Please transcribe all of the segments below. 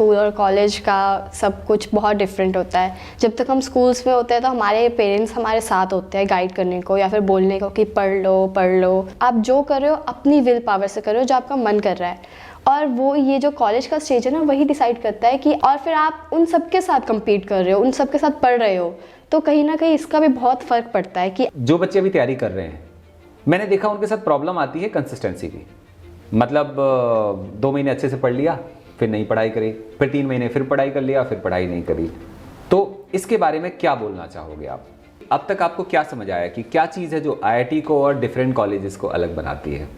School और college का सब कुछ बहुत डिफरेंट होता है। जब तक हम स्कूल्स में होते हैं तो हमारे पेरेंट्स हमारे साथ होते हैं गाइड करने को या फिर बोलने को कि पढ़ लो। आप जो कर रहे हो अपनी विल पावर से कर रहे हो, जो आपका मन कर रहा है। और वो ये जो कॉलेज का स्टेज है ना, वही डिसाइड करता है कि और फिर आप उन सब के साथ कम्पीट कर रहे हो, उन सब के साथ पढ़ रहे हो, तो कहीं ना कहीं इसका भी बहुत फ़र्क पड़ता है कि जो बच्चे अभी तैयारी कर रहे हैं, मैंने देखा उनके साथ प्रॉब्लम आती है कंसिस्टेंसी की। मतलब 2 महीने अच्छे से पढ़ लिया, फिर नहीं पढ़ाई करी, फिर 3 महीने फिर पढ़ाई कर लिया, फिर पढ़ाई नहीं करी। तो इसके बारे में क्या बोलना चाहोगे आप? अब तक आपको क्या समझ आया कि क्या चीज़ है जो आईआईटी को और डिफरेंट कॉलेजेस को अलग बनाती है?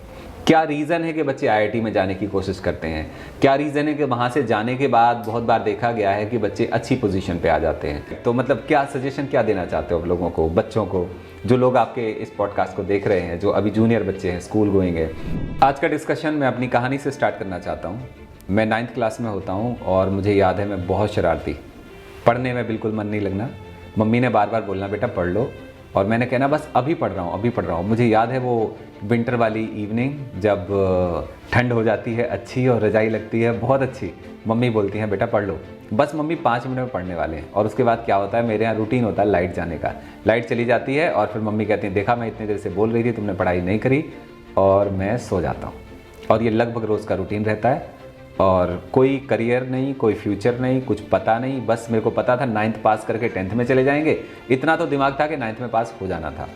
क्या रीज़न है कि बच्चे आईआईटी में जाने की कोशिश करते हैं? क्या रीज़न है कि वहाँ से जाने के बाद बहुत बार देखा गया है कि बच्चे अच्छी पोजीशन पे आ जाते हैं? तो मतलब क्या सजेशन क्या देना चाहते हो आप लोगों को, बच्चों को, जो लोग आपके इस पॉडकास्ट को देख रहे हैं, जो अभी जूनियर बच्चे हैं, स्कूल गोइंग है? आज का डिस्कशन मैं अपनी कहानी से स्टार्ट करना चाहता हूँ। मैं 9th क्लास में होता हूँ और मुझे याद है मैं बहुत शरारती, पढ़ने में बिल्कुल मन नहीं लगना। मम्मी ने बार बार बोलना बेटा पढ़ लो, और मैंने कहना बस अभी पढ़ रहा हूँ। मुझे याद है वो विंटर वाली इवनिंग जब ठंड हो जाती है अच्छी और रजाई लगती है बहुत अच्छी, मम्मी बोलती हैं बेटा पढ़ लो। बस मम्मी 5 मिनट में पढ़ने वाले हैं, और उसके बाद क्या होता है, मेरे यहाँ रूटीन होता है लाइट जाने का। लाइट चली जाती है और फिर मम्मी कहती हैं देखा मैं इतनी देर से बोल रही थी, तुमने पढ़ाई नहीं करी, और मैं सो जाता हूँ। और ये लगभग रोज़ का रूटीन रहता है, और कोई करियर नहीं, कोई फ्यूचर नहीं, कुछ पता नहीं। बस मेरे को पता था 9th पास करके 10th में चले जाएंगे, इतना तो दिमाग था कि 9th में पास हो जाना था,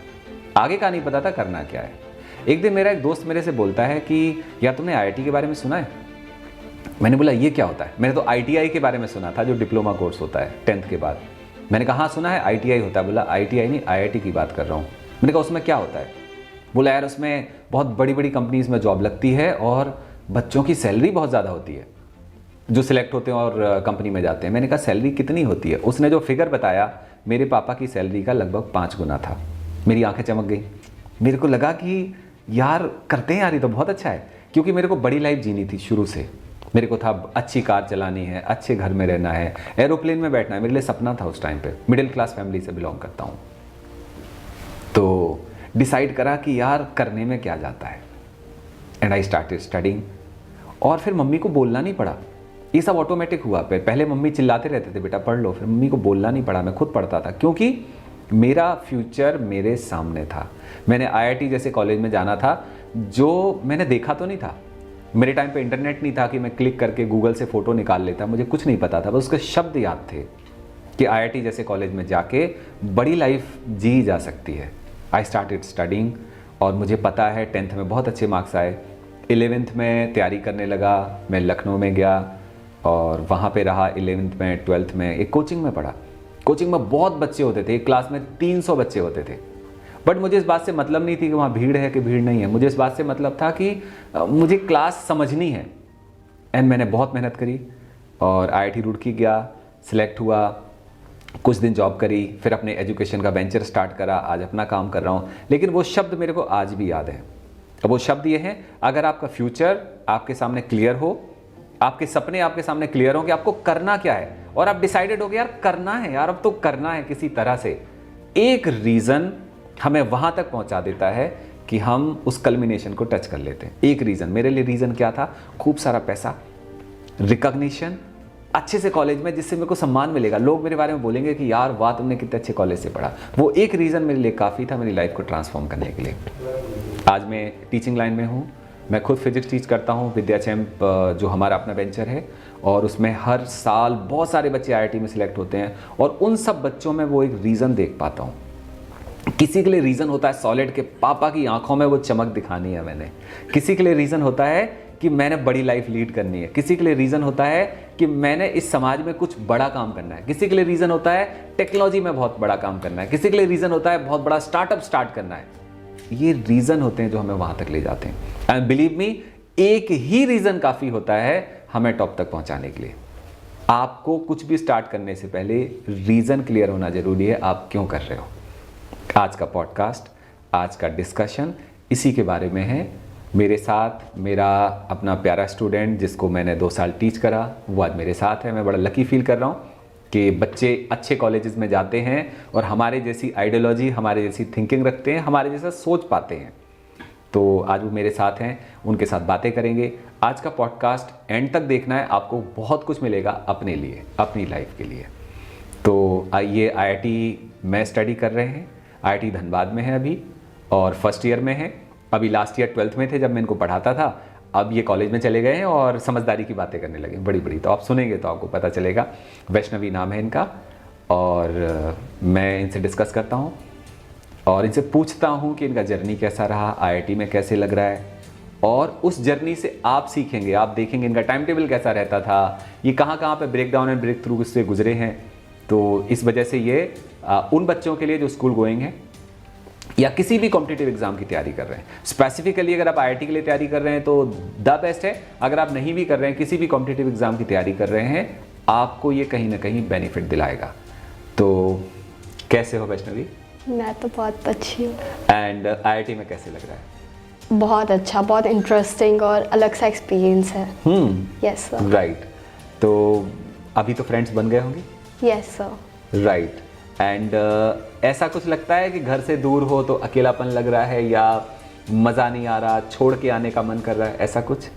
आगे का नहीं पता था करना क्या है। एक दिन मेरा एक दोस्त मेरे से बोलता है कि यार तुमने आईआईटी के बारे में सुना है? मैंने बोला ये क्या होता है? मैंने तो आईटीआई के बारे में सुना था, जो डिप्लोमा कोर्स होता है 10th के बाद। मैंने कहा हाँ सुना है, आईटीआई होता है। बोला आईटीआई नहीं, आईआईटी की बात कर रहा हूँ। मैंने कहा उसमें क्या होता है? बोला यार उसमें बहुत बड़ी बड़ी कंपनीज में जॉब लगती है और बच्चों की सैलरी बहुत ज़्यादा होती है जो सिलेक्ट होते हैं और कंपनी में जाते हैं। मैंने कहा सैलरी कितनी होती है? उसने जो फिगर बताया मेरे पापा की सैलरी का लगभग 5 गुना था। मेरी आंखें चमक गई। मेरे को लगा कि यार करते हैं यार, ये तो बहुत अच्छा है, क्योंकि मेरे को बड़ी लाइफ जीनी थी शुरू से। मेरे को था अच्छी कार चलानी है, अच्छे घर में रहना है, एरोप्लेन में बैठना है, मेरे लिए सपना था उस टाइम पे। मिडिल क्लास फैमिली से बिलोंग करता हूँ, तो डिसाइड करा कि यार करने में क्या जाता है, एंड आई स्टार्टेड स्टडिंग। और फिर मम्मी को बोलना नहीं पड़ा, ये सब ऑटोमेटिक हुआ। पहले मम्मी चिल्लाते रहते थे बेटा पढ़ लो, फिर मम्मी को बोलना नहीं पड़ा, मैं खुद पढ़ता था, क्योंकि मेरा फ्यूचर मेरे सामने था। मैंने आईआईटी जैसे कॉलेज में जाना था, जो मैंने देखा तो नहीं था। मेरे टाइम पे इंटरनेट नहीं था कि मैं क्लिक करके गूगल से फ़ोटो निकाल लेता, मुझे कुछ नहीं पता था, बस उसके शब्द याद थे कि आईआईटी जैसे कॉलेज में जाके बड़ी लाइफ जी जा सकती है। आई स्टार्टेड स्टडिंग, और मुझे पता है 10th में बहुत अच्छे मार्क्स आए। 11th में तैयारी करने लगा, मैं लखनऊ में गया और वहाँ पे रहा। 11th में 12th में एक कोचिंग में पढ़ा। कोचिंग में बहुत बच्चे होते थे, एक क्लास में 300 बच्चे होते थे। बट मुझे इस बात से मतलब नहीं थी कि वहाँ भीड़ है कि भीड़ नहीं है, मुझे इस बात से मतलब था कि मुझे क्लास समझनी है। एंड मैंने बहुत मेहनत करी और आईआईटी रुड़की गया, सिलेक्ट हुआ, कुछ दिन जॉब करी, फिर अपने एजुकेशन का वेंचर स्टार्ट करा, आज अपना काम कर रहा हूँ। लेकिन वो शब्द मेरे को आज भी याद है। अब वो शब्द ये है, अगर आपका फ्यूचर आपके सामने क्लियर हो, आपके सपने आपके सामने क्लियर हो कि आपको करना क्या है, और आप डिसाइडेड हो कि यार करना है, यार अब तो करना है किसी तरह से, एक रीज़न हमें वहाँ तक पहुँचा देता है कि हम उस कल्मिनेशन को टच कर लेते हैं। एक रीज़न, मेरे लिए रीज़न क्या था? खूब सारा पैसा, रिकॉग्निशन, अच्छे से कॉलेज में जिससे मेरे को सम्मान मिलेगा, लोग मेरे बारे में बोलेंगे कि यार वाह तुमने कितने अच्छे कॉलेज से पढ़ा। वो एक रीज़न मेरे लिए काफ़ी था मेरी लाइफ को ट्रांसफॉर्म करने के लिए। आज मैं टीचिंग लाइन में हूँ, मैं खुद फिजिक्स टीच करता हूँ। विद्या चैम्प जो हमारा अपना वेंचर है, और उसमें हर साल बहुत सारे बच्चे आईआईटी में सिलेक्ट होते हैं, और उन सब बच्चों में वो एक रीज़न देख पाता हूँ। किसी के लिए रीज़न होता है सॉलिड के पापा की आंखों में वो चमक दिखानी है मैंने, किसी के लिए रीज़न होता है कि मैंने बड़ी लाइफ लीड करनी है, किसी के लिए रीज़न होता है कि मैंने इस समाज में कुछ बड़ा काम करना है, किसी के लिए रीज़न होता है टेक्नोलॉजी में बहुत बड़ा काम करना है, किसी के लिए रीज़न होता है बहुत बड़ा स्टार्टअप स्टार्ट करना है। ये रीज़न होते हैं जो हमें वहाँ तक ले जाते हैं। एंड बिलीव मी, एक ही रीज़न काफ़ी होता है हमें टॉप तक पहुँचाने के लिए। आपको कुछ भी स्टार्ट करने से पहले रीज़न क्लियर होना ज़रूरी है, आप क्यों कर रहे हो। आज का पॉडकास्ट, आज का डिस्कशन इसी के बारे में है। मेरे साथ मेरा अपना प्यारा स्टूडेंट जिसको मैंने 2 साल टीच करा, वो आज मेरे साथ है। मैं बड़ा लकी फील कर रहा हूँ कि बच्चे अच्छे कॉलेजेस में जाते हैं और हमारे जैसी आइडियोलॉजी, हमारे जैसी थिंकिंग रखते हैं, हमारे जैसा सोच पाते हैं। तो आज वो मेरे साथ हैं, उनके साथ बातें करेंगे। आज का पॉडकास्ट एंड तक देखना है, आपको बहुत कुछ मिलेगा अपने लिए, अपनी लाइफ के लिए। तो आइए, आईआईटी में स्टडी कर रहे हैं, आईआईटी धनबाद में है अभी और फर्स्ट ईयर में है। अभी लास्ट ईयर 12th में थे जब मैं इनको पढ़ाता था, अब ये कॉलेज में चले गए हैं और समझदारी की बातें करने लगे बड़ी बड़ी। तो आप सुनेंगे तो आपको पता चलेगा। वैष्णवी नाम है इनका और मैं इनसे डिस्कस करता हूँ और इनसे पूछता हूँ कि इनका जर्नी कैसा रहा, आईआईटी में कैसे लग रहा है, और उस जर्नी से आप सीखेंगे, आप देखेंगे इनका टाइम टेबल कैसा रहता था, ये कहाँ पे break down and break through से गुजरे हैं। तो इस वजह से ये उन बच्चों के लिए जो स्कूल गोइंग है या किसी भी कॉम्पिटिटिव एग्जाम की तैयारी कर रहे हैं, स्पेसिफिकली अगर आप आईआईटी के लिए तैयारी कर रहे हैं तो द बेस्ट है। अगर आप नहीं भी कर रहे हैं, किसी भी कॉम्पिटिटिव एग्जाम की तैयारी कर रहे हैं, आपको ये कहीं ना कहीं बेनिफिट दिलाएगा। तो कैसे हो वैष्णवी? मैं तो बहुत अच्छी हूँ। एंड आईआईटी में कैसे लग रहा है? बहुत अच्छा, बहुत इंटरेस्टिंग और अलग सा एक्सपीरियंस है। Yes sir. राइट। तो अभी तो फ्रेंड्स बन गए होंगे? Yes sir. राइट। एंड ऐसा कुछ लगता है कि घर से दूर हो तो अकेलापन लग रहा है या मज़ा नहीं आ रहा, छोड़ के आने का मन कर रहा है, ऐसा कुछ?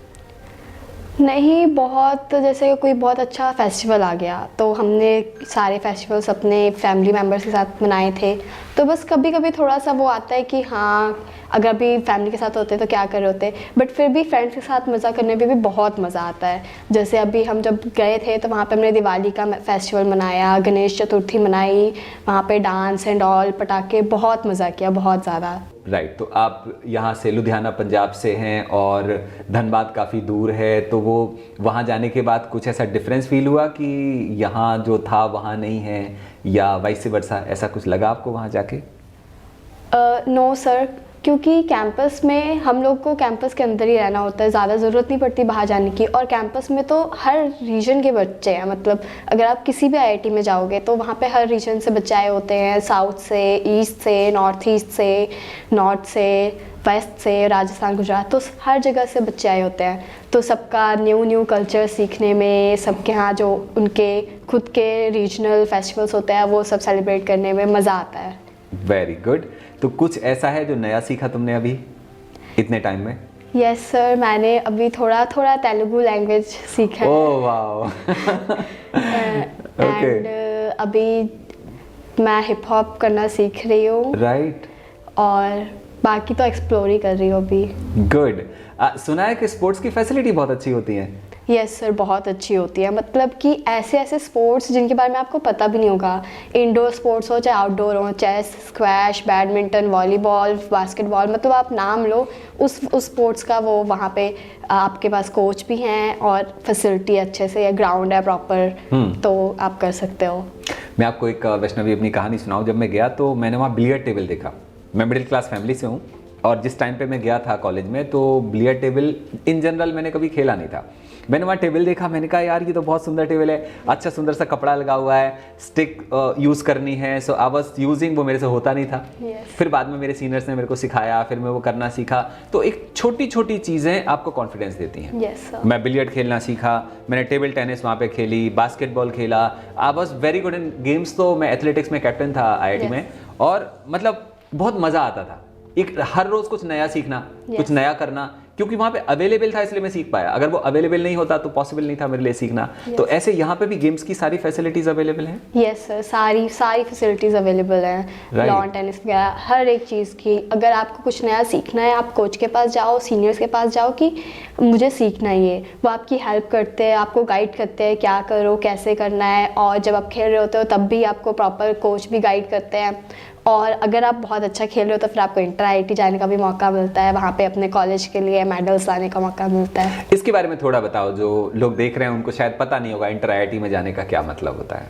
नहीं, बहुत जैसे कोई बहुत अच्छा फेस्टिवल आ गया तो हमने सारे फेस्टिवल्स अपने फैमिली मेम्बर्स के साथ मनाए थे, तो बस कभी कभी थोड़ा सा वो आता है कि हाँ अगर अभी फैमिली के साथ होते तो क्या कर रहे होते, बट फिर भी फ्रेंड्स के साथ मज़ा करने पे भी बहुत मज़ा आता है। जैसे अभी हम जब गए थे तो वहाँ पे हमने दिवाली का फेस्टिवल मनाया, गणेश चतुर्थी मनाई, वहाँ पे डांस एंड ऑल, पटाखे, बहुत मज़ा किया, बहुत ज़्यादा। राइट। तो आप यहाँ से लुधियाना पंजाब से हैं और धनबाद काफ़ी दूर है, तो वो वहाँ जाने के बाद कुछ ऐसा डिफरेंस फील हुआ कि यहाँ जो था वहाँ नहीं है, या वाइस वर्सा, ऐसा कुछ लगा आपको वहाँ जाके? नो सर, क्योंकि कैंपस में हम लोग को कैंपस के अंदर ही रहना होता है, ज़्यादा ज़रूरत नहीं पड़ती बाहर जाने की। और कैंपस में तो हर रीजन के बच्चे हैं, मतलब अगर आप किसी भी आईआईटी में जाओगे तो वहाँ पे हर रीजन से बच्चे आए होते हैं, साउथ से, ईस्ट से, नॉर्थ ईस्ट से, नॉर्थ से, वेस्ट से, राजस्थान, गुजरात, तो हर जगह से बच्चे आए होते हैं। तो सबका न्यू कल्चर सीखने में, सबके यहाँ जो उनके खुद के रीजनल फेस्टिवल्स होते हैं वो सब सेलिब्रेट करने में मज़ा आता है। Very good. तो कुछ ऐसा है जो नया सीखा तुमने अभी इतने टाइम में? यस सर, मैंने अभी थोड़ा तेलुगु लैंग्वेज सीखा है। Oh wow. एंड अभी मैं हिप हॉप करना सीख रही हूँ। राइट। और बाकी तो एक्सप्लोर ही कर रही हूँ अभी। गुड। सुना है कि स्पोर्ट्स की फैसिलिटी बहुत अच्छी होती है। यस सर, बहुत अच्छी होती है, मतलब कि ऐसे स्पोर्ट्स जिनके बारे में आपको पता भी नहीं होगा। इंडोर स्पोर्ट्स हो चाहे आउटडोर हो, chess, squash, badminton, volleyball, basketball, मतलब आप नाम लो उस स्पोर्ट्स का, वो वहाँ पे आपके पास कोच भी हैं और फैसिलिटी अच्छे से, ग्राउंड है प्रॉपर, तो आप कर सकते हो। मैं आपको एक वैष्णवी अपनी कहानी सुनाऊँ। जब मैं गया तो मैंने वहाँ बिलियर्ड टेबल देखा। मैं मिडिल क्लास फैमिली से हूँ और जिस टाइम पे मैं गया था कॉलेज में तो बिलियर्ड टेबल इन जनरल मैंने कभी खेला नहीं था। मैंने वहाँ टेबल देखा, मैंने कहा यार ये तो बहुत सुंदर टेबल है, अच्छा सुंदर सा कपड़ा लगा हुआ है, स्टिक यूज़ करनी है, सो आई वाज यूजिंग, वो मेरे से होता नहीं था। फिर बाद में मेरे सीनियर्स ने मेरे को सिखाया, फिर मैं वो करना सीखा। तो एक छोटी छोटी चीज़ें आपको कॉन्फिडेंस देती हैं। मैं बिलियर्ड खेलना सीखा, मैंने टेबल टेनिस वहाँ पे खेली, बास्केटबॉल खेला, I was very good in games. तो मैं एथलेटिक्स में कैप्टन था आईआईटी में, और मतलब बहुत मज़ा आता था एक हर रोज़ कुछ नया सीखना, कुछ नया करना, क्योंकि वहाँ पे अवेलेबल था इसलिए मैं सीख पाया। अगर वो अवेलेबल नहीं होता तो पॉसिबल नहीं था मेरे लिए सीखना। तो ऐसे यहाँ पे भी गेम्स की सारी फैसिलिटीज अवेलेबल हैं? यस सर, सारी फैसिलिटीज़ अवेलेबल हैं, लॉन टेनिस वगैरह, हर एक चीज़ की। अगर आपको कुछ नया सीखना है, आप कोच के पास जाओ, सीनियर्स के पास जाओ कि मुझे सीखना है ये, वो आपकी हेल्प करते हैं, आपको गाइड करते हैं क्या करो, कैसे करना है। और जब आप खेल रहे होते हो तब भी आपको प्रॉपर कोच भी गाइड करते हैं। और अगर आप बहुत अच्छा खेल रहे हो तो फिर आपको इंटर आईआईटी जाने का भी मौका मिलता है, वहाँ पे अपने कॉलेज के लिए मेडल्स लाने का मौका मिलता है। इसके बारे में थोड़ा बताओ, जो लोग देख रहे हैं उनको शायद पता नहीं होगा इंटर आईआईटी में जाने का क्या मतलब होता है।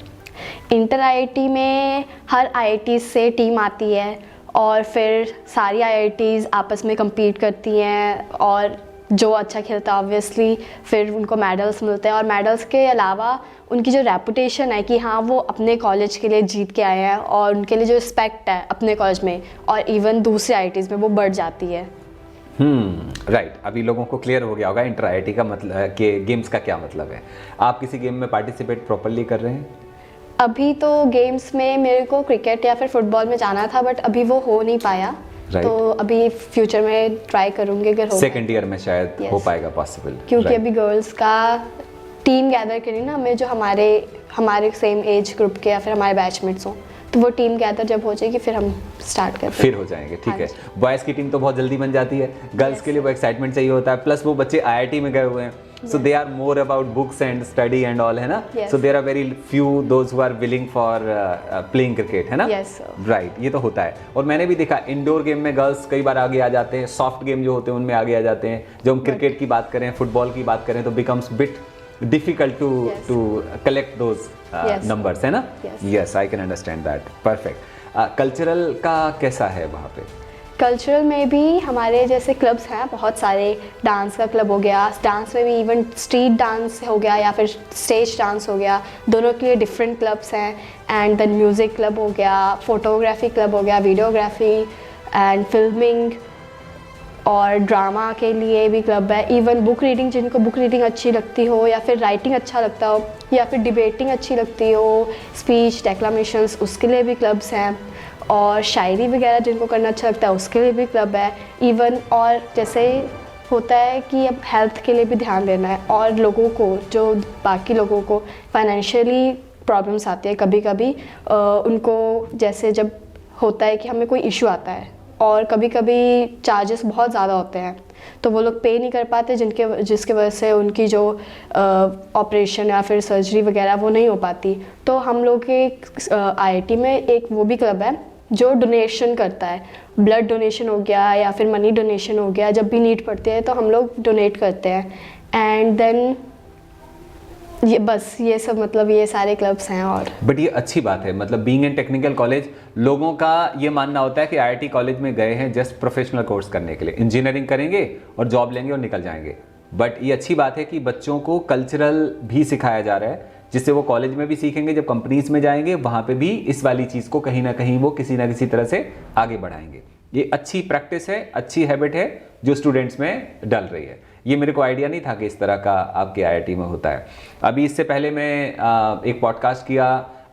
इंटर आईआईटी में हर आईआईटी से टीम आती है और फिर सारी आईआईटीज़ आपस में compete करती हैं, और जो अच्छा खेलता है ऑब्वियसली फिर उनको मेडल्स मिलते हैं। और मेडल्स के अलावा उनकी जो रेपुटेशन है कि हाँ वो अपने कॉलेज के लिए जीत के आए हैं, और उनके लिए जो रिस्पेक्ट है अपने कॉलेज में और इवन दूसरे आईआईटीज़ में वो बढ़ जाती है। राइट। अभी लोगों को क्लियर हो गया होगा इंटर आईआईटी का मतलब के गेम्स का क्या मतलब है। आप किसी गेम में पार्टिसिपेट प्रॉपरली कर रहे हैं? अभी तो गेम्स में मेरे को क्रिकेट या फिर फुटबॉल में जाना था, बट अभी वो हो नहीं पाया, Right. तो अभी फ्यूचर में ट्राई करूँगी अगर हो सेकेंड ईयर में शायद Yes. हो पाएगा पॉसिबल, क्योंकि अभी गर्ल्स का टीम गैदर करी ना हमें, जो हमारे सेम एज ग्रुप के या फिर हमारे बैचमेट्स हों, तो वो टीम गैदर जब हो जाएगी फिर हम स्टार्ट करते फिर हो जाएंगे, ठीक है। बॉयज़ की टीम तो बहुत जल्दी बन जाती है, गर्ल्स के लिए वो एक्साइटमेंट चाहिए होता है, प्लस वो बच्चे आईआईटी में गए हुए हैं, so they are more about books and study and all, है ना। Yes. So there are very few those who are willing for playing cricket, है ना। Yes, sir. राइट, ये तो होता है। और मैंने भी देखा इंडोर गेम में गर्ल्स कई बार आगे आ जाते हैं, सॉफ्ट गेम जो होते हैं उनमें आगे आ जाते हैं। जब हम क्रिकेट की बात करें, फुटबॉल की बात करें, तो becomes bit difficult to collect those numbers, है ना। Yes, I can understand that, perfect. Cultural का कैसा है वहाँ पे? कल्चरल में भी हमारे जैसे क्लब्स हैं बहुत सारे, डांस का क्लब हो गया, डांस में भी इवन स्ट्रीट डांस हो गया या फिर स्टेज डांस हो गया, दोनों के लिए डिफरेंट क्लब्स हैं। एंड देन म्यूज़िक क्लब हो गया, फोटोग्राफी क्लब हो गया, वीडियोग्राफी एंड फिल्मिंग, और ड्रामा के लिए भी क्लब है। इवन बुक रीडिंग, जिनको बुक रीडिंग अच्छी लगती हो या फिर राइटिंग अच्छा लगता हो या फिर डिबेटिंग अच्छी लगती हो, स्पीच डेक्लामेशंस, उसके लिए भी क्लब्स हैं। और शायरी वगैरह जिनको करना अच्छा लगता है उसके लिए भी क्लब है। इवन और जैसे होता है कि अब हेल्थ के लिए भी ध्यान देना है, और लोगों को, जो बाकी लोगों को फाइनेंशियली प्रॉब्लम्स आती है कभी कभी, उनको जैसे जब होता है कि हमें कोई इशू आता है और कभी कभी चार्जेस बहुत ज़्यादा होते हैं तो वो लोग पे नहीं कर पाते, जिसके वजह से उनकी जो ऑपरेशन या फिर सर्जरी वगैरह वो नहीं हो पाती। तो हम लोग के आईआईटी में एक वो भी क्लब है जो डोनेशन करता है, ब्लड डोनेशन हो गया या फिर मनी डोनेशन हो गया, जब भी नीड पड़ती है तो हम लोग डोनेट करते हैं। एंड देन ये सब, मतलब ये सारे क्लब्स हैं। और बट ये अच्छी बात है, मतलब बीइंग इन टेक्निकल कॉलेज, लोगों का ये मानना होता है कि आईआईटी कॉलेज में गए हैं जस्ट प्रोफेशनल कोर्स करने के लिए, इंजीनियरिंग करेंगे और जॉब लेंगे और निकल जाएंगे। बट ये अच्छी बात है कि बच्चों को कल्चरल भी सिखाया जा रहा है, जिससे वो कॉलेज में भी सीखेंगे, जब कंपनीज में जाएंगे वहाँ पे भी इस वाली चीज़ को कहीं ना कहीं वो किसी ना किसी तरह से आगे बढ़ाएंगे। ये अच्छी प्रैक्टिस है, अच्छी हैबिट है जो स्टूडेंट्स में डल रही है। ये मेरे को आइडिया नहीं था कि इस तरह का आपके आईआईटी में होता है। अभी इससे पहले मैं एक पॉडकास्ट किया,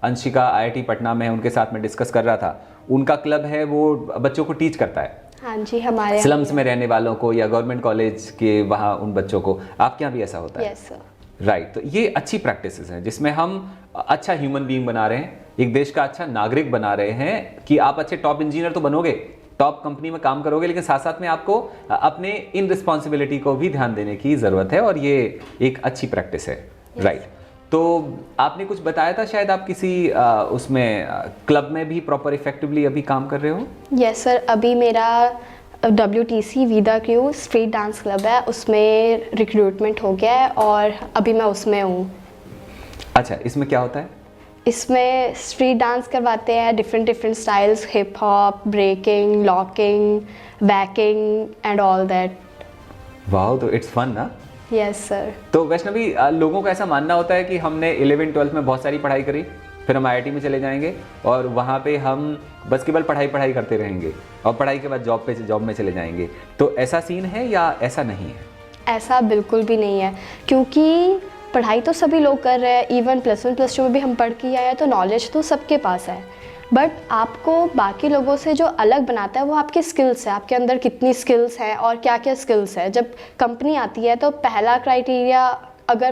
अंशिका आईआईटी पटना में है, उनके साथ में डिस्कस कर रहा था। उनका क्लब है, वो बच्चों को टीच करता है, हाँ जी, हमारे स्लम्स में रहने वालों को या गवर्नमेंट कॉलेज के वहाँ उन बच्चों को। आपके यहाँ भी ऐसा होता है? Yes sir. राइट, तो ये अच्छी प्रैक्टिसेस हैं जिसमें हम अच्छा ह्यूमन बीइंग बना रहे हैं, एक देश का अच्छा नागरिक बना रहे हैं कि आप अच्छे टॉप इंजीनियर तो बनोगे, टॉप कंपनी में काम करोगे, लेकिन साथ साथ में आपको अपने इन रिस्पॉन्सिबिलिटी को भी ध्यान देने की ज़रूरत है, और ये एक अच्छी प्रैक्टिस है। राइट, तो आपने कुछ बताया था शायद आप किसी उसमें क्लब में भी प्रॉपर इफेक्टिवली अभी काम कर रहे हो? यस सर, अभी मेरा WTC वीदा क्रू स्ट्रीट डांस क्लब है, उसमें रिक्रूटमेंट हो गया है और अभी मैं उसमें हूँ। अच्छा, इसमें क्या होता है? इसमें स्ट्रीट डांस करवाते हैं, different styles, hip hop, breaking, locking, backing and all that. वाह, तो इट्स फन ना? Yes sir. तो वैष्णवी, लोगों का ऐसा मानना होता है कि हमने 11th-12th में बहुत सारी पढ़ाई करी, फिर हम आईआईटी में चले जाएंगे और वहाँ पे हम बस केवल पढ़ाई करते रहेंगे और पढ़ाई के बाद जॉब में चले जाएंगे। तो ऐसा सीन है या ऐसा नहीं है? ऐसा बिल्कुल भी नहीं है, क्योंकि पढ़ाई तो सभी लोग कर रहे हैं, इवन +1 +2 में भी हम पढ़ के आए हैं, तो नॉलेज तो सबके पास है। बट आपको बाकी लोगों से जो अलग बनाता है वो आपके स्किल्स है, आपके अंदर कितनी स्किल्स हैं और क्या क्या स्किल्स है। जब कंपनी आती है तो पहला क्राइटेरिया, अगर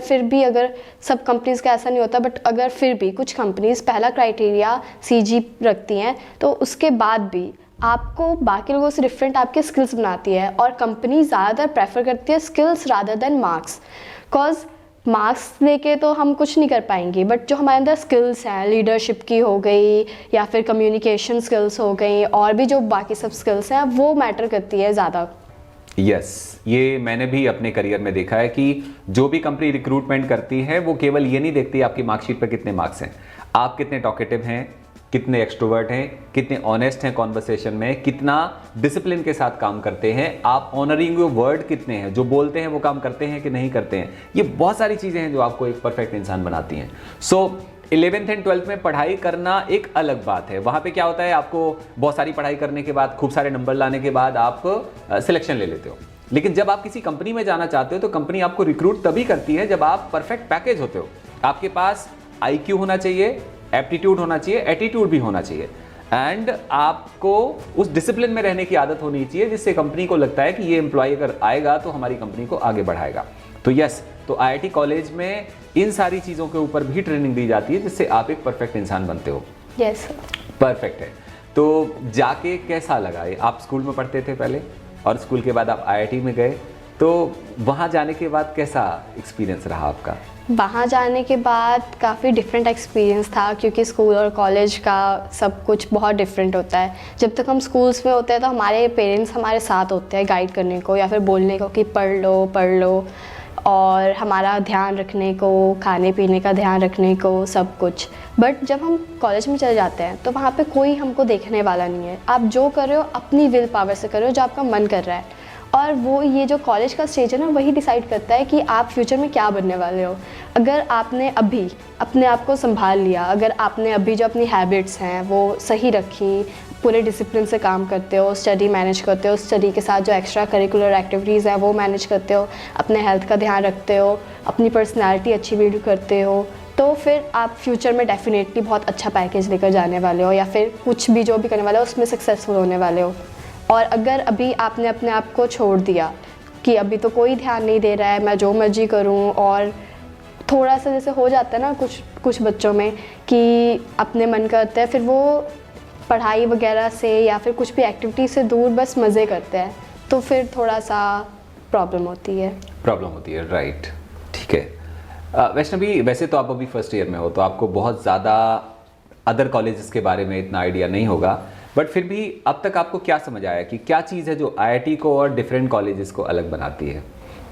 सब कंपनीज़ का ऐसा नहीं होता, बट अगर फिर भी कुछ कंपनीज़ पहला क्राइटेरिया CG रखती हैं, तो उसके बाद भी आपको बाकी लोगों से डिफरेंट आपके स्किल्स बनाती है। और कंपनी ज़्यादातर प्रेफर करती है skills rather than marks, because marks लेके तो हम कुछ नहीं कर पाएंगे, बट जो हमारे अंदर स्किल्स हैं, लीडरशिप की हो गई या फिर कम्युनिकेशन स्किल्स हो गई, और भी जो बाकी सब स्किल्स हैं, वो मैटर करती है ज़्यादा। यस, ये मैंने भी अपने करियर में देखा है कि जो भी कंपनी रिक्रूटमेंट करती है वो केवल ये नहीं देखती आपकी मार्कशीट पर कितने मार्क्स हैं, आप कितने टॉकेटिव हैं, कितने एक्सट्रोवर्ट हैं, कितने ऑनेस्ट हैं कॉन्वर्सेशन में, कितना डिसिप्लिन के साथ काम करते हैं, आप ऑनरिंग योर वर्ड कितने हैं, जो बोलते हैं वो काम करते हैं कि नहीं करते हैं। ये बहुत सारी चीज़ें हैं जो आपको एक परफेक्ट इंसान बनाती हैं। सो 11th एंड 12th में पढ़ाई करना एक अलग बात है। वहाँ पे क्या होता है, आपको बहुत सारी पढ़ाई करने के बाद, खूब सारे नंबर लाने के बाद आप सिलेक्शन ले लेते हो। लेकिन जब आप किसी कंपनी में जाना चाहते हो तो कंपनी आपको रिक्रूट तभी करती है जब आप परफेक्ट पैकेज होते हो। आपके पास IQ होना चाहिए, एप्टीट्यूड होना चाहिए, एटीट्यूड भी होना चाहिए। एंड आपको उस डिसिप्लिन में रहने की आदत होनी चाहिए जिससे कंपनी को लगता है कि ये एम्प्लॉय अगर आएगा तो हमारी कंपनी को आगे बढ़ाएगा। तो यस, तो आईआईटी कॉलेज में इन सारी चीज़ों के ऊपर भी ट्रेनिंग दी जाती है जिससे आप एक परफेक्ट इंसान बनते हो। यस परफेक्ट है। तो जाके कैसा लगा ये? आप स्कूल में पढ़ते थे पहले और स्कूल के बाद आप आईआईटी में गए, तो वहाँ जाने के बाद कैसा एक्सपीरियंस रहा आपका? वहाँ जाने के बाद काफ़ी डिफरेंट एक्सपीरियंस था, क्योंकि स्कूल और कॉलेज का सब कुछ बहुत डिफरेंट होता है। जब तक हम स्कूल्स में होते हैं तो हमारे पेरेंट्स हमारे साथ होते हैं गाइड करने को या फिर बोलने को कि पढ़ लो, और हमारा ध्यान रखने को, खाने पीने का ध्यान रखने को, सब कुछ। बट जब हम कॉलेज में चले जाते हैं तो वहाँ पे कोई हमको देखने वाला नहीं है। आप जो कर रहे हो अपनी विल पावर से कर रहे हो, जो आपका मन कर रहा है। और वो ये जो कॉलेज का स्टेज है ना, वही डिसाइड करता है कि आप फ्यूचर में क्या बनने वाले हो। अगर आपने अभी अपने आप को संभाल लिया, अगर आपने अभी जो अपनी हैबिट्स हैं वो सही रखी, पूरे डिसिप्लिन से काम करते हो, स्टडी मैनेज करते हो, स्टडी के साथ जो एक्स्ट्रा करिकुलर एक्टिविटीज़ हैं वो मैनेज करते हो, अपने हेल्थ का ध्यान रखते हो, अपनी पर्सनैलिटी अच्छी बिल्ड करते हो, तो फिर आप फ्यूचर में डेफिनेटली बहुत अच्छा पैकेज लेकर जाने वाले हो, या फिर कुछ भी जो भी करने वाले हो उसमें सक्सेसफुल होने वाले हो। और अगर अभी आपने अपने आप को छोड़ दिया कि अभी तो कोई ध्यान नहीं दे रहा है, मैं जो मर्जी करूं, और थोड़ा सा जैसे हो जाता है ना कुछ बच्चों में कि अपने मन करते हैं, फिर वो पढ़ाई वगैरह से या फिर कुछ भी एक्टिविटी से दूर बस मज़े करते हैं, तो फिर थोड़ा सा प्रॉब्लम होती है। राइट, ठीक है। वैष्णवी, वैसे तो आप अभी फर्स्ट ईयर में हो तो आपको बहुत ज़्यादा अदर कॉलेजेस के बारे में इतना आइडिया नहीं होगा, बट फिर भी अब तक आपको क्या समझ आया कि क्या चीज़ है जो आईआईटी को और डिफरेंट कॉलेजेस को अलग बनाती है?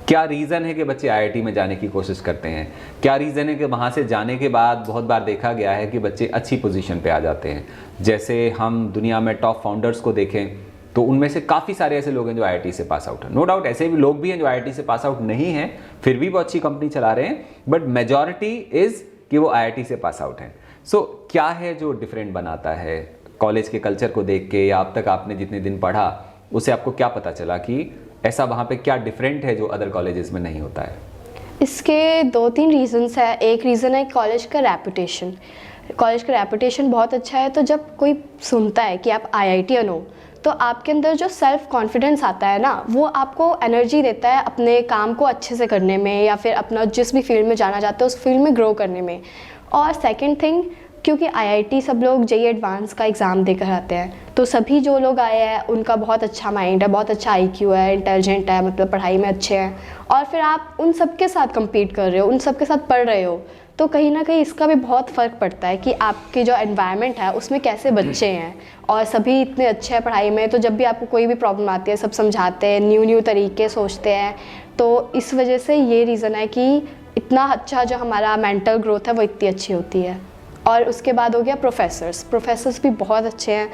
क्या रीज़न है कि बच्चे आईआईटी में जाने की कोशिश करते हैं? क्या रीज़न है कि वहाँ से जाने के बाद बहुत बार देखा गया है कि बच्चे अच्छी पोजीशन पे आ जाते हैं? जैसे हम दुनिया में टॉप फाउंडर्स को देखें तो उनमें से काफ़ी सारे ऐसे लोग हैं जो आईआईटी से पास आउट हैं। नो डाउट ऐसे भी लोग भी हैं जो आईआईटी से पास आउट नहीं हैं, फिर भी वो अच्छी कंपनी चला रहे हैं, बट मेजॉरिटी इज़ कि वो आईआईटी से पास आउट हैं। सो क्या है जो डिफरेंट बनाता है कॉलेज के कल्चर को देख के, या अब तक आपने जितने दिन पढ़ा उससे आपको क्या पता चला कि ऐसा वहाँ पे क्या डिफरेंट है जो अदर कॉलेजेस में नहीं होता है? इसके 2-3 रीज़न्स है। एक रीज़न है कॉलेज का रेपुटेशन। कॉलेज का रेपुटेशन बहुत अच्छा है, तो जब कोई सुनता है कि आप आईआईटीएन हो तो आपके अंदर जो सेल्फ कॉन्फिडेंस आता है ना, वो आपको एनर्जी देता है अपने काम को अच्छे से करने में, या फिर अपना जिस भी फील्ड में जाना चाहते हो उस फील्ड में ग्रो करने में। और सेकंड थिंग, क्योंकि आईआईटी सब लोग जेईई एडवांस का एग्ज़ाम देकर आते हैं, तो सभी जो लोग आए हैं उनका बहुत अच्छा माइंड है, बहुत अच्छा आईक्यू है, इंटेलिजेंट है, मतलब पढ़ाई में अच्छे हैं, और फिर आप उन सब के साथ कम्पीट कर रहे हो, उन सब के साथ पढ़ रहे हो, तो कहीं ना कहीं इसका भी बहुत फ़र्क पड़ता है कि आपके जो एनवायरनमेंट है उसमें कैसे बच्चे हैं, और सभी इतने अच्छे हैं पढ़ाई में, तो जब भी आपको कोई भी प्रॉब्लम आती है सब समझाते हैं, न्यू तरीके सोचते हैं। तो इस वजह से ये रीज़न है कि इतना अच्छा जो हमारा मेंटल ग्रोथ है वो इतनी अच्छी होती है। और उसके बाद हो गया प्रोफेसर्स भी बहुत अच्छे हैं,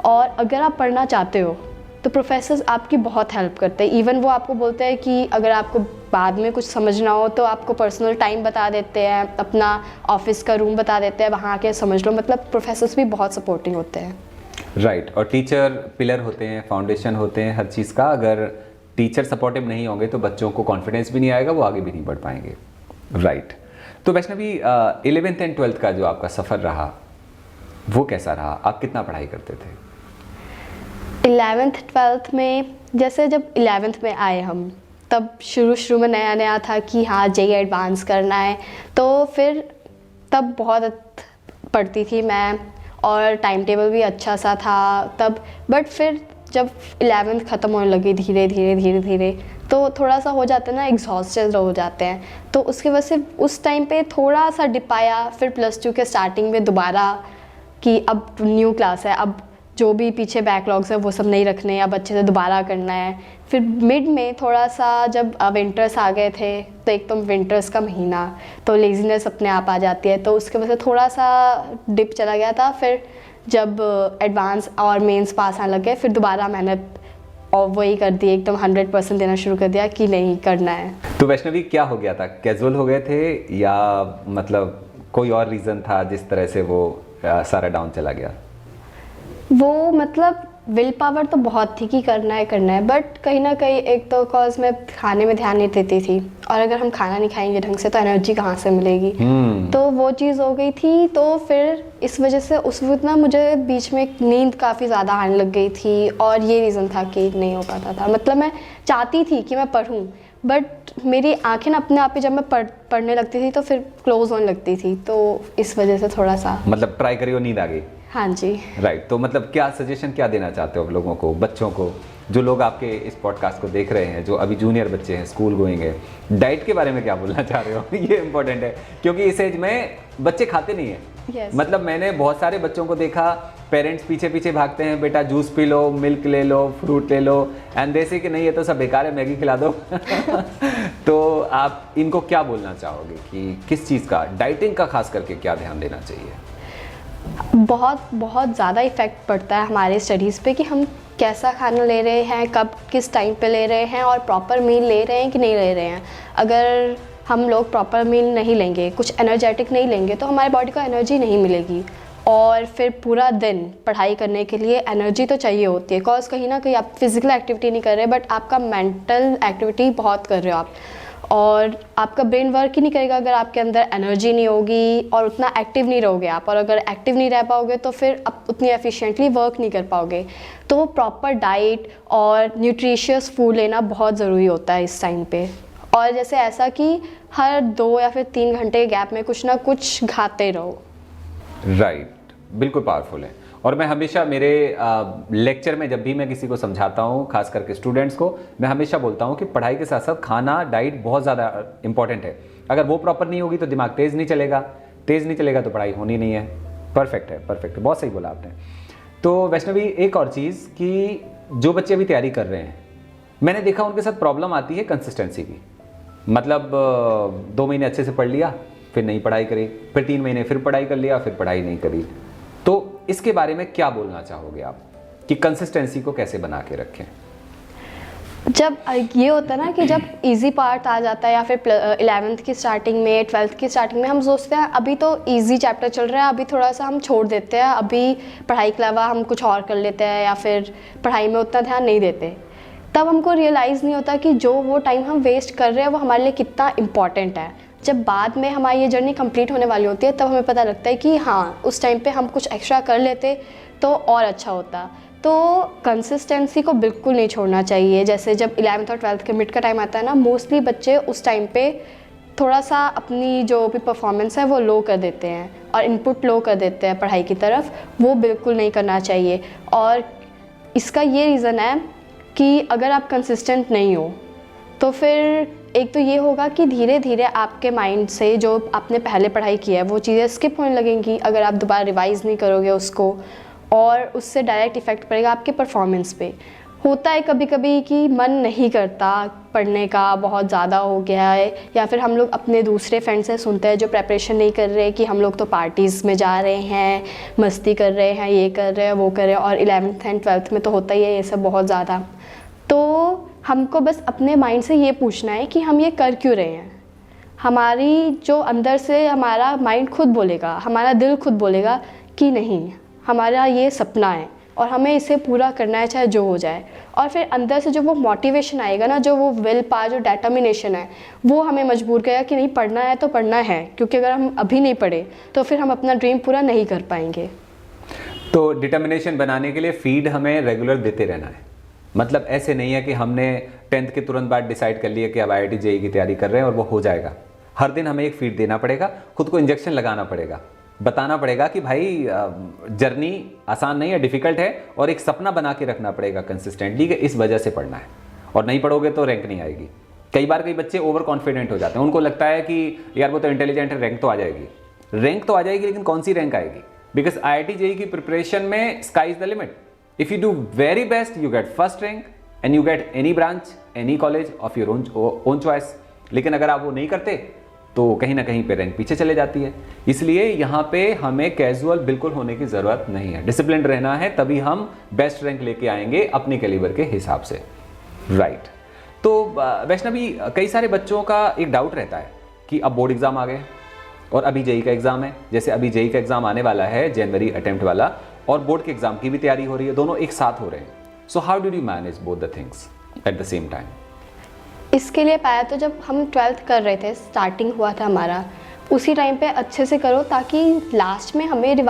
और अगर आप पढ़ना चाहते हो तो प्रोफेसर्स आपकी बहुत हेल्प करते हैं। इवन वो आपको बोलते हैं कि अगर आपको बाद में कुछ समझना हो तो आपको पर्सनल टाइम बता देते हैं, अपना ऑफिस का रूम बता देते हैं, वहाँ आके समझ लो। मतलब प्रोफेसर्स भी बहुत सपोर्टिंग होते हैं। राइट, और टीचर पिलर होते हैं, फाउंडेशन होते हैं हर चीज़ का। अगर टीचर सपोर्टिव नहीं होंगे तो बच्चों को कॉन्फिडेंस भी नहीं आएगा, वो आगे भी नहीं बढ़ पाएंगे। राइट, तो वैष्णवी 11th एंड 12th का जो आपका सफ़र रहा वो कैसा रहा? आप कितना पढ़ाई करते थे? 11th 12th में, जैसे जब 11th में आए हम, तब शुरू में नया था कि हाँ जेईई एडवांस करना है, तो फिर तब बहुत पढ़ती थी मैं, और टाइम टेबल भी अच्छा सा था तब। बट फिर जब 11th ख़त्म होने लगी धीरे तो थोड़ा सा हो जाता है ना, एग्जॉस्टेड हो जाते हैं, तो उसकी वजह से उस टाइम पे थोड़ा सा डिप आया। फिर +2 के स्टार्टिंग में दोबारा कि अब न्यू क्लास है, अब जो भी पीछे बैकलॉग्स है वो सब नहीं रखने, अब अच्छे से दोबारा करना है। फिर मिड में थोड़ा सा जब विंटर्स आ गए थे, तो एक तो विंटर्स का महीना, तो लेजीनेस अपने आप आ जाती है, तो उसके वजह से थोड़ा सा डिप चला गया था। फिर जब एडवांस और मेंस पास आने लगे, फिर दोबारा मेहनत और वही कर दी, एकदम 100% देना शुरू कर दिया कि नहीं करना है। तो वैष्णवी क्या हो गया था? कैजुअल हो गए थे या मतलब कोई और रीज़न था जिस तरह से वो सारा डाउन चला गया? वो मतलब विल पावर तो बहुत थी कि करना है, बट कहीं ना कहीं एक तो कॉज मैं खाने में ध्यान नहीं देती थी, और अगर हम खाना नहीं खाएंगे ढंग से तो एनर्जी कहाँ से मिलेगी। तो वो चीज़ हो गई थी। तो फिर इस वजह से उस वक्त ना मुझे बीच में नींद काफ़ी ज़्यादा आने लग गई थी, और ये रीज़न था कि नहीं हो पाता था। मतलब मैं चाहती थी कि मैं पढूं, बट मेरी आंखें ना अपने आप ही जब मैं पढ़ने लगती थी तो फिर क्लोज होने लगती थी, तो इस वजह से थोड़ा सा। मतलब ट्राई करियो, नींद आ गई। हाँ जी। राइट। तो मतलब क्या सजेशन क्या देना चाहते हो आप लोगों को, बच्चों को, जो लोग आपके इस पॉडकास्ट को देख रहे हैं, जो अभी जूनियर बच्चे हैं, स्कूल गोइंग है, डाइट के बारे में क्या बोलना चाह रहे हो? ये इंपॉर्टेंट है क्योंकि इस एज में बच्चे खाते नहीं है। Yes. मतलब मैंने बहुत सारे बच्चों को देखा, पेरेंट्स पीछे पीछे भागते हैं, बेटा जूस पी लो, मिल्क ले लो, फ्रूट ले लो, एंड दे से कि नहीं ये तो सब बेकार है, मैगी खिला दो। तो आप इनको क्या बोलना चाहोगे कि किस चीज़ का, डाइटिंग का खास करके क्या ध्यान देना चाहिए? बहुत ज़्यादा इफ़ेक्ट पड़ता है हमारे स्टडीज़ पे कि हम कैसा खाना ले रहे हैं, कब किस टाइम पे ले रहे हैं, और प्रॉपर मील ले रहे हैं कि नहीं ले रहे हैं। अगर हम लोग प्रॉपर मील नहीं लेंगे, कुछ एनर्जेटिक नहीं लेंगे, तो हमारे बॉडी को एनर्जी नहीं मिलेगी, और फिर पूरा दिन पढ़ाई करने के लिए एनर्जी तो चाहिए होती है। कॉज कहीं ना कहीं आप फिज़िकल एक्टिविटी नहीं कर रहे, बट आपका मेंटल एक्टिविटी बहुत कर रहे हो आप, और आपका ब्रेन वर्क ही नहीं करेगा अगर आपके अंदर एनर्जी नहीं होगी, और उतना एक्टिव नहीं रहोगे आप, और अगर एक्टिव नहीं रह पाओगे तो फिर आप उतनी एफिशिएंटली वर्क नहीं कर पाओगे। तो प्रॉपर डाइट और न्यूट्रिशियस फूड लेना बहुत ज़रूरी होता है इस टाइम पे। और जैसे ऐसा कि हर 2 या फिर 3 घंटे के गैप में कुछ ना कुछ खाते रहो। राइट, बिल्कुल पावरफुल है। और मैं हमेशा मेरे लेक्चर में जब भी मैं किसी को समझाता हूँ, खास करके स्टूडेंट्स को, मैं हमेशा बोलता हूँ कि पढ़ाई के साथ साथ खाना, डाइट बहुत ज़्यादा इंपॉर्टेंट है। अगर वो प्रॉपर नहीं होगी तो दिमाग तेज़ नहीं चलेगा, तेज़ नहीं चलेगा तो पढ़ाई होनी नहीं है। परफेक्ट है, परफेक्ट है, बहुत सही बोला आपने। तो वैष्णवी, एक और चीज़ कि जो बच्चे अभी तैयारी कर रहे हैं, मैंने देखा उनके साथ प्रॉब्लम आती है कंसिस्टेंसी की। मतलब 2 महीने अच्छे से पढ़ लिया, फिर नहीं पढ़ाई करी, फिर 3 महीने फिर पढ़ाई कर लिया, फिर पढ़ाई नहीं करी। तो इसके बारे में क्या बोलना चाहोगे आप कि कंसिस्टेंसी को कैसे बना के रखें? जब ये होता है ना कि जब इजी पार्ट आ जाता है, या फिर 11th की स्टार्टिंग में, 12th की स्टार्टिंग में हम सोचते हैं अभी तो इजी चैप्टर चल रहा है, अभी थोड़ा सा हम छोड़ देते हैं, अभी पढ़ाई के अलावा हम कुछ और कर लेते हैं, या फिर पढ़ाई में उतना ध्यान नहीं देते। तब हमको रियलाइज़ नहीं होता कि जो वो टाइम हम वेस्ट कर रहे हैं वो हमारे लिए कितना इम्पॉर्टेंट है। जब बाद में हमारी ये जर्नी कंप्लीट होने वाली होती है, तब हमें पता लगता है कि हाँ, उस टाइम पे हम कुछ एक्स्ट्रा कर लेते तो और अच्छा होता। तो कंसिस्टेंसी को बिल्कुल नहीं छोड़ना चाहिए। जैसे जब 11th और 12th के मिड का टाइम आता है ना, मोस्टली बच्चे उस टाइम पे थोड़ा सा अपनी जो भी परफॉर्मेंस है वो लो कर देते हैं, और इनपुट लो कर देते हैं पढ़ाई की तरफ। वो बिल्कुल नहीं करना चाहिए। और इसका ये रीज़न है कि अगर आप कंसिस्टेंट नहीं हो तो फिर एक तो ये होगा कि धीरे धीरे आपके माइंड से जो आपने पहले पढ़ाई की है वो चीज़ें स्किप होने लगेंगी अगर आप दोबारा रिवाइज़ नहीं करोगे उसको, और उससे डायरेक्ट इफ़ेक्ट पड़ेगा आपके परफॉर्मेंस पे। होता है कभी कभी कि मन नहीं करता पढ़ने का, बहुत ज़्यादा हो गया है, या फिर हम लोग अपने दूसरे फ्रेंड से सुनते हैं जो प्रेपरेशन नहीं कर रहे कि हम लोग तो पार्टीज़ में जा रहे हैं, मस्ती कर रहे हैं, ये कर रहे हैं, वो कर रहे हैं। और 11th एंड 12th में तो होता ही है ये सब बहुत ज़्यादा। तो हमको बस अपने माइंड से ये पूछना है कि हम ये कर क्यों रहे हैं। हमारी जो अंदर से हमारा माइंड खुद बोलेगा, हमारा दिल खुद बोलेगा कि नहीं, हमारा ये सपना है और हमें इसे पूरा करना है चाहे जो हो जाए। और फिर अंदर से जो वो मोटिवेशन आएगा ना, जो वो विल पावर, जो डिटर्मिनेशन है, वो हमें मजबूर करेगा कि नहीं, पढ़ना है तो पढ़ना है, क्योंकि अगर हम अभी नहीं पढ़े तो फिर हम अपना ड्रीम पूरा नहीं कर पाएंगे। तो डिटर्मिनेशन बनाने के लिए फीड हमें रेगुलर देते रहना है। मतलब ऐसे नहीं है कि हमने 10th के तुरंत बाद डिसाइड कर लिया कि अब IIT JEE की तैयारी कर रहे हैं और वो हो जाएगा। हर दिन हमें एक फीड देना पड़ेगा, खुद को इंजेक्शन लगाना पड़ेगा, बताना पड़ेगा कि भाई जर्नी आसान नहीं है, डिफ़िकल्ट है, और एक सपना बना के रखना पड़ेगा कंसिस्टेंटली कि इस वजह से पढ़ना है, और नहीं पढ़ोगे तो रैंक नहीं आएगी। कई बार कई बच्चे ओवर कॉन्फिडेंट हो जाते हैं, उनको लगता है कि यार वो तो इंटेलिजेंट है, रैंक तो आ जाएगी। रैंक तो आ जाएगी, लेकिन कौन सी रैंक आएगी? बिकॉज IIT JEE की प्रिपरेशन में sky is the limit. If you do very best, you get first rank and you get any branch, any college of your own choice. लेकिन अगर आप वो नहीं करते तो कहीं ना कहीं पे रैंक पीछे चले जाती है। इसलिए यहाँ पे हमें कैजुअल बिल्कुल होने की ज़रूरत नहीं है, डिसिप्लिन रहना है, तभी हम बेस्ट रैंक लेके आएंगे अपने कैलिबर के हिसाब से। राइट। तो वैष्णवी, कई सारे बच्चों का एक डाउट रहता है कि अब बोर्ड एग्जाम आ गए और अभी JEE का एग्ज़ाम है। जैसे अभी JEE का एग्ज़ाम आने वाला है, जनवरी अटेम्प्ट वाला, और बोर्ड के एग्जाम की भी तैयारी हो रही है, दोनों एक साथ हो रहे हैं. So how did you manage both the things at the same time? इसके लिए पाया तो जब हम 12th कर रहे थे, स्टार्टिंग हुआ था हमारा, उसी टाइम पे अच्छे से करो ताकि लास्ट में हमें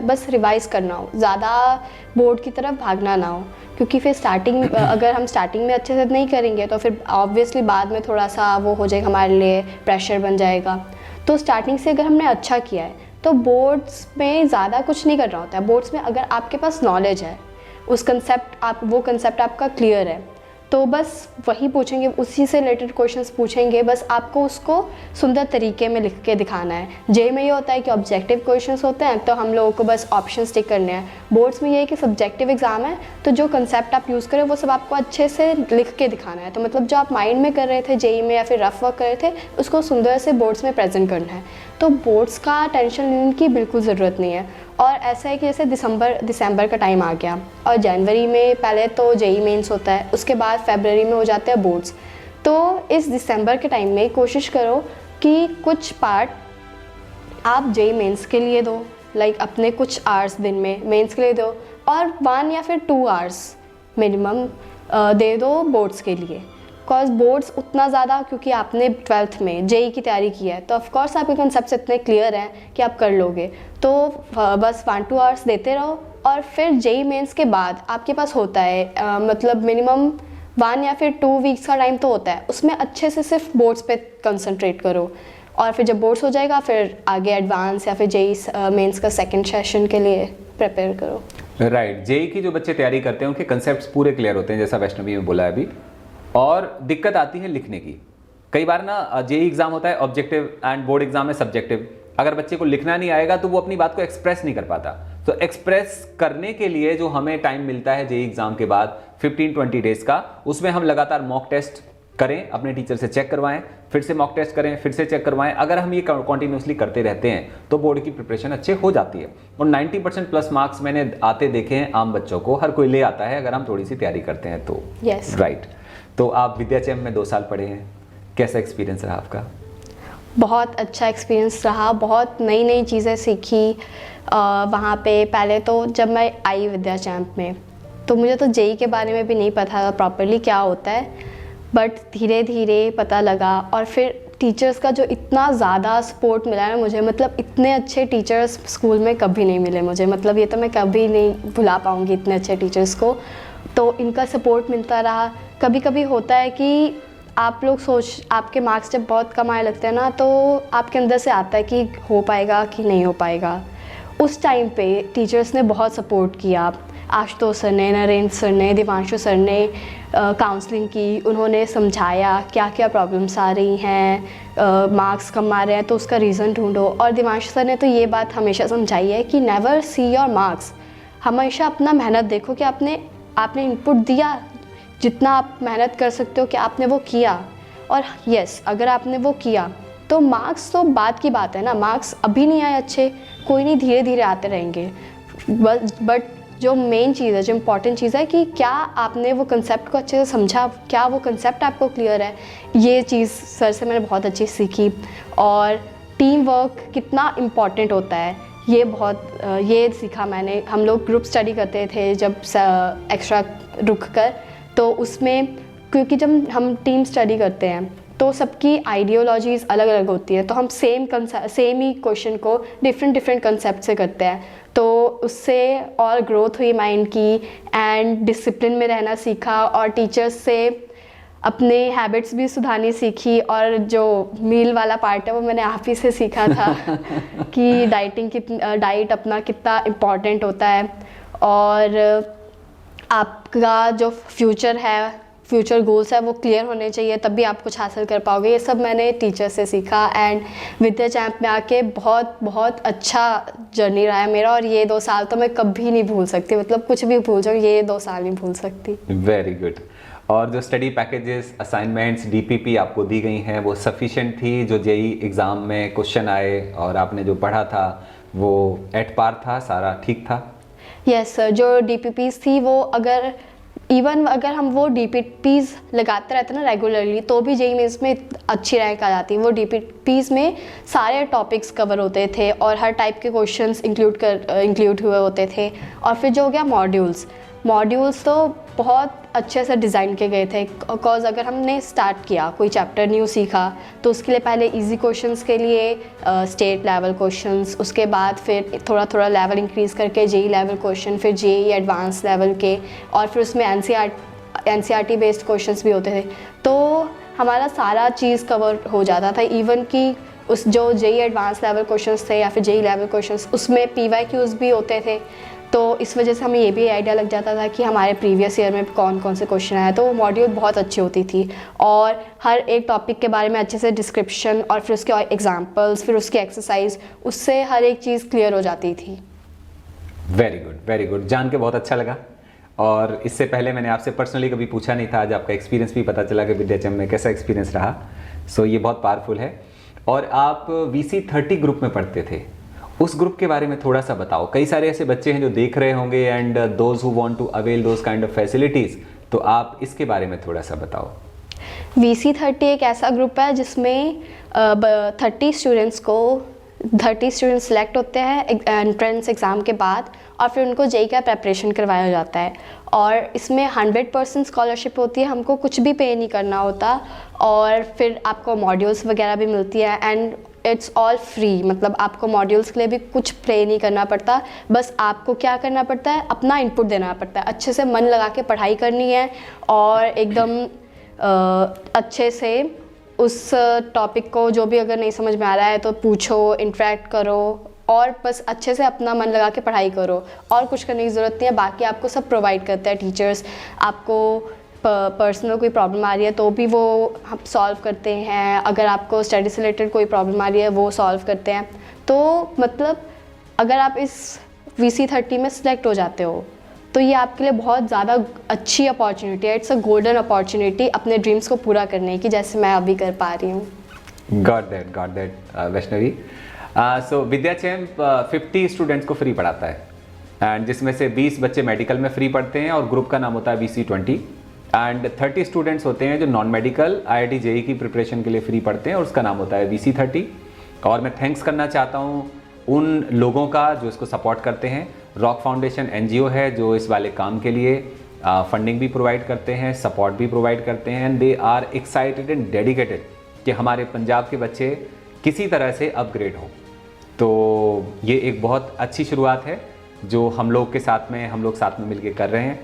बस रिवाइज करना हो, ज़्यादा बोर्ड की तरफ भागना ना हो. क्योंकि फिर अगर हम स्टार्टिंग में अच्छे से नहीं करेंगे तो फिर ऑब्वियसली बाद में थोड़ा सा वो हो जाएगा, हमारे लिए प्रेशर बन जाएगा. तो स्टार्टिंग से अगर हमने अच्छा किया है तो बोर्ड्स में ज़्यादा कुछ नहीं करना होता है. बोर्ड्स में अगर आपके पास नॉलेज है, वो कंसेप्ट आपका क्लियर है, तो बस वही पूछेंगे, उसी से रिलेटेड क्वेश्चंस पूछेंगे, बस आपको उसको सुंदर तरीके में लिख के दिखाना है. जे में ये होता है कि ऑब्जेक्टिव क्वेश्चंस होते हैं तो हम लोगों को बस ऑप्शंस टिक करने हैं. बोर्ड्स में ये है कि सब्जेक्टिव एग्जाम है तो जो कंसेप्ट आप यूज़ करें वो सब आपको अच्छे से लिख के दिखाना है. तो मतलब जो आप माइंड में कर रहे थे जेई में या फिर रफ वर्क कर रहे थे, उसको सुंदर से बोर्ड्स में प्रेजेंट करना है. तो बोर्ड्स का टेंशन लेने की बिल्कुल ज़रूरत नहीं है. और ऐसा है कि जैसे दिसंबर का टाइम आ गया और जनवरी में पहले तो जेई मेंस होता है, उसके बाद फरवरी में हो जाते हैं बोर्ड्स. तो इस दिसंबर के टाइम में कोशिश करो कि कुछ पार्ट आप जेई मेंस के लिए दो, लाइक अपने कुछ आवर्स दिन में मेंस के लिए दो, और 1 या फिर 2 आवर्स मिनिमम दे दो बोर्ड्स के लिए. बिकॉज बोर्ड्स उतना ज़्यादा, क्योंकि आपने 12th में जेई की तैयारी की है तो ऑफकोर्स आपके कंसेप्ट इतने क्लियर हैं कि आप कर लोगे. तो बस 1-2 आवर्स देते रहो और फिर जेई मेंस के बाद आपके पास होता है मतलब मिनिमम 1 या फिर 2 वीक्स का टाइम तो होता है, उसमें अच्छे से सिर्फ बोर्ड्स पे कंसंट्रेट करो. और फिर जब बोर्ड्स हो जाएगा फिर आगे एडवांस या फिर जेई मेंस का सेकेंड सेशन के लिए प्रिपेयर करो. राइट. जेई की जो बच्चे तैयारी करते हैं उनके कंसेप्ट्स पूरे क्लियर होते हैं, जैसा वैष्णवी में बोला है अभी. और दिक्कत आती है लिखने की. कई बार ना जेई एग्जाम होता है ऑब्जेक्टिव एंड बोर्ड एग्जाम है सब्जेक्टिव. अगर बच्चे को लिखना नहीं आएगा तो वो अपनी बात को एक्सप्रेस नहीं कर पाता. तो एक्सप्रेस करने के लिए जो हमें टाइम मिलता है जेई एग्जाम के बाद 15-20 डेज का, उसमें हम लगातार मॉक टेस्ट करें, अपने टीचर से चेक करवाएं, फिर से मॉक टेस्ट करें, फिर से चेक करवाएं. अगर हम ये कॉन्टिन्यूसली करते रहते हैं तो बोर्ड की प्रिपरेशन अच्छे हो जाती है. और 90% प्लस मार्क्स मैंने आते देखे हैं आम बच्चों को, हर कोई ले आता है अगर हम थोड़ी सी तैयारी करते हैं तो. राइट. तो आप विद्याचयन में 2 साल पढ़े हैं, कैसा एक्सपीरियंस रहा आपका? बहुत अच्छा एक्सपीरियंस रहा. बहुत नई नई चीज़ें सीखी वहाँ पे. पहले तो जब मैं आई विद्याचयन में तो मुझे तो जेई के बारे में भी नहीं पता था प्रॉपरली क्या होता है, बट धीरे धीरे पता लगा. और फिर टीचर्स का जो इतना ज़्यादा सपोर्ट मिला है ना मुझे, मतलब इतने अच्छे टीचर्स स्कूल में कभी नहीं मिले मुझे. मतलब ये तो मैं कभी नहीं भुला पाऊँगी इतने अच्छे टीचर्स को. तो इनका सपोर्ट मिलता रहा. कभी कभी होता है कि आप लोग आपके मार्क्स जब बहुत कम आने लगते हैं ना तो आपके अंदर से आता है कि हो पाएगा कि नहीं हो पाएगा. उस टाइम पे टीचर्स ने बहुत सपोर्ट किया. आशुतोष सर ने, नरेंद्र सर ने, दिवांशु सर ने काउंसलिंग की. उन्होंने समझाया क्या क्या प्रॉब्लम्स आ रही हैं, मार्क्स कम आ रहे हैं तो उसका रीज़न ढूंढो. और दिवांशु सर ने तो ये बात हमेशा समझाई है कि नेवर सी योर मार्क्स. हमेशा अपना मेहनत देखो कि आपने इनपुट दिया, जितना आप मेहनत कर सकते हो कि आपने वो किया. और यस, अगर आपने वो किया तो मार्क्स तो बात की बात है ना. मार्क्स अभी नहीं आए अच्छे, कोई नहीं, धीरे धीरे आते रहेंगे. बट जो मेन चीज़ है, जो इम्पॉर्टेंट चीज़ है कि क्या आपने वो कंसेप्ट को अच्छे से समझा, क्या वो कंसेप्ट आपको क्लियर है. ये चीज़ सर से मैंने बहुत अच्छी सीखी. और टीम वर्क कितना इम्पॉर्टेंट होता है ये सीखा मैंने. हम लोग ग्रुप स्टडी करते थे जब एक्स्ट्रा रुक कर, तो उसमें क्योंकि जब हम टीम स्टडी करते हैं तो सबकी आइडियोलॉजीज़ अलग अलग होती है, तो हम सेम ही क्वेश्चन को डिफरेंट कंसेप्ट से करते हैं. तो उससे और ग्रोथ हुई माइंड की, एंड डिसिप्लिन में रहना सीखा. और टीचर्स से अपने हैबिट्स भी सुधारनी सीखी. और जो मील वाला पार्ट है वो मैंने आप ही से सीखा था कि डाइट अपना कितना इम्पॉर्टेंट होता है. और आपका जो फ्यूचर गोल्स है वो क्लियर होने चाहिए, तभी आप कुछ हासिल कर पाओगे. ये सब मैंने टीचर से सीखा. एंड विद्याचयन में आके बहुत बहुत अच्छा जर्नी रहा है मेरा. और ये 2 साल तो मैं कभी नहीं भूल सकती. मतलब कुछ भी भूल जाऊँ, ये 2 साल नहीं भूल सकती. Very good. और जो स्टडी पैकेजेस, असाइनमेंट्स, डीपीपी आपको दी गई हैं वो सफिशिएंट थी? जो जेई एग्ज़ाम में क्वेश्चन आए और आपने जो पढ़ा था वो एट पार था, सारा ठीक था? Yes sir. जो डीपीपीस थी वो अगर इवन अगर हम वो DPTs लगाते रहते हैं ना रेगुलरली, तो भी जेईई मेंस में अच्छी रैंक आ जाती है। वो DPTs में सारे टॉपिक्स कवर होते थे और हर टाइप के क्वेश्चंस इंक्लूड हुए होते थे। और फिर जो हो गया मॉड्यूल्स तो बहुत अच्छे से डिज़ाइन किए गए थे। बिकॉज अगर हमने स्टार्ट किया कोई चैप्टर न्यू सीखा तो उसके लिए पहले इजी क्वेश्चंस के लिए स्टेट लेवल क्वेश्चंस, उसके बाद फिर थोड़ा थोड़ा लेवल इंक्रीज़ करके जेईई लेवल क्वेश्चन, फिर जेईई एडवांस लेवल के, और फिर उसमें NCERT बेस्ड क्वेश्चंस भी होते थे। तो हमारा सारा चीज़ कवर हो जाता था। इवन कि उस जो जेईई एडवांस लेवल क्वेश्चंस थे या फिर जेईई लेवल क्वेश्चंस, उसमें PYQs भी होते थे। तो इस वजह से हमें ये भी आइडिया लग जाता था कि हमारे प्रीवियस ईयर में कौन कौन से क्वेश्चन आए। तो वो मॉड्यूल बहुत अच्छी होती थी और हर एक टॉपिक के बारे में अच्छे से डिस्क्रिप्शन और फिर उसके एग्जांपल्स, फिर उसकी एक्सरसाइज, उससे हर एक चीज़ क्लियर हो जाती थी। वेरी गुड, जान के बहुत अच्छा लगा। और इससे पहले मैंने आपसे पर्सनली कभी पूछा नहीं था, आज आपका एक्सपीरियंस भी पता चला कि विद्याचम में कैसा एक्सपीरियंस रहा। सो ये बहुत पावरफुल है। और आप VC30 ग्रुप में पढ़ते थे, उस ग्रुप के बारे में थोड़ा सा बताओ। कई सारे ऐसे बच्चे हैं जो देख रहे होंगे and those who want to avail those kind of facilities, तो आप इसके बारे में थोड़ा सा बताओ। VC30 एक ऐसा ग्रुप है जिसमें 30 स्टूडेंट्स सेलेक्ट होते हैं एंट्रेंस एग्ज़ाम के बाद, और फिर उनको जेईई का प्रेपरेशन करवाया जाता है। और इसमें 100% स्कॉलरशिप होती है, हमको कुछ भी पे नहीं करना होता। और फिर आपको मॉड्यूल्स वगैरह भी मिलती है एंड इट्स ऑल फ्री। मतलब आपको मॉड्यूल्स के लिए भी कुछ पे नहीं करना पड़ता, बस आपको क्या करना पड़ता है, अपना इनपुट देना पड़ता है। अच्छे से मन लगा के पढ़ाई करनी है और एकदम अच्छे से उस टॉपिक को, जो भी अगर नहीं समझ में आ रहा है तो पूछो, इंटरेक्ट करो और बस अच्छे से अपना मन लगा के पढ़ाई करो। और कुछ करने की ज़रूरत नहीं है, बाकी आपको सब प्रोवाइड करते हैं टीचर्स। आपको पर्सनल कोई प्रॉब्लम आ रही है तो भी वो हम सॉल्व करते हैं। अगर आपको स्टडी से रिलेटेड कोई प्रॉब्लम आ रही है वो सॉल्व करते हैं। तो मतलब अगर आप इस VC30 में सिलेक्ट हो जाते हो तो ये आपके लिए बहुत ज़्यादा अच्छी अपॉर्चुनिटी है। इट्स अ गोल्डन अपॉर्चुनिटी अपने ड्रीम्स को पूरा करने की, जैसे मैं अभी कर पा रही हूँ। Got that Vaishnavi. So Vidyachamp 50 students को फ्री पढ़ाता है एंड जिसमें से 20 बच्चे मेडिकल में फ्री पढ़ते हैं और ग्रुप का नाम होता है VC20 एंड 30 स्टूडेंट्स होते हैं जो नॉन मेडिकल IIT JEE की प्रिपरेशन के लिए फ्री पढ़ते हैं और उसका नाम होता है VC30। और मैं थैंक्स करना चाहता हूँ उन लोगों का जो इसको सपोर्ट करते हैं। रॉक फाउंडेशन NGO है जो इस वाले काम के लिए फंडिंग भी प्रोवाइड करते हैं, सपोर्ट भी प्रोवाइड करते हैं and they are excited and dedicated कि हमारे पंजाब के बच्चे किसी तरह से अपग्रेड हो। तो ये एक बहुत अच्छी शुरुआत है जो हम लोग साथ में मिलकर कर रहे हैं।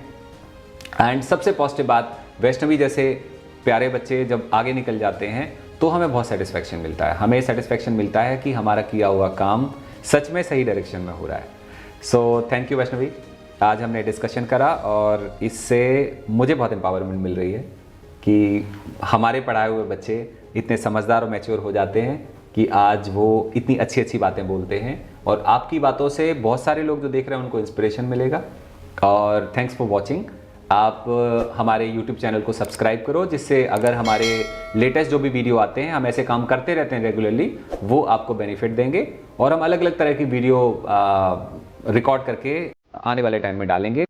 एंड सबसे पॉजिटिव बात, वैष्णवी जैसे प्यारे बच्चे जब आगे निकल जाते हैं तो हमें बहुत सेटिस्फेक्शन मिलता है। हमें सेटिस्फेक्शन मिलता है कि हमारा किया हुआ काम सच में सही डायरेक्शन में हो रहा है। सो थैंक यू वैष्णवी, आज हमने डिस्कशन करा और इससे मुझे बहुत एम्पावरमेंट मिल रही है कि हमारे पढ़ाए हुए बच्चे इतने समझदार और मैच्योर हो जाते हैं कि आज वो इतनी अच्छी अच्छी बातें बोलते हैं और आपकी बातों से बहुत सारे लोग जो देख रहे हैं उनको इंस्पिरेशन मिलेगा। और थैंक्स फॉर वॉचिंग। आप हमारे YouTube चैनल को सब्सक्राइब करो जिससे अगर हमारे लेटेस्ट जो भी वीडियो आते हैं, हम ऐसे काम करते रहते हैं रेगुलरली, वो आपको बेनिफिट देंगे और हम अलग अलग तरह की वीडियो रिकॉर्ड करके आने वाले टाइम में डालेंगे।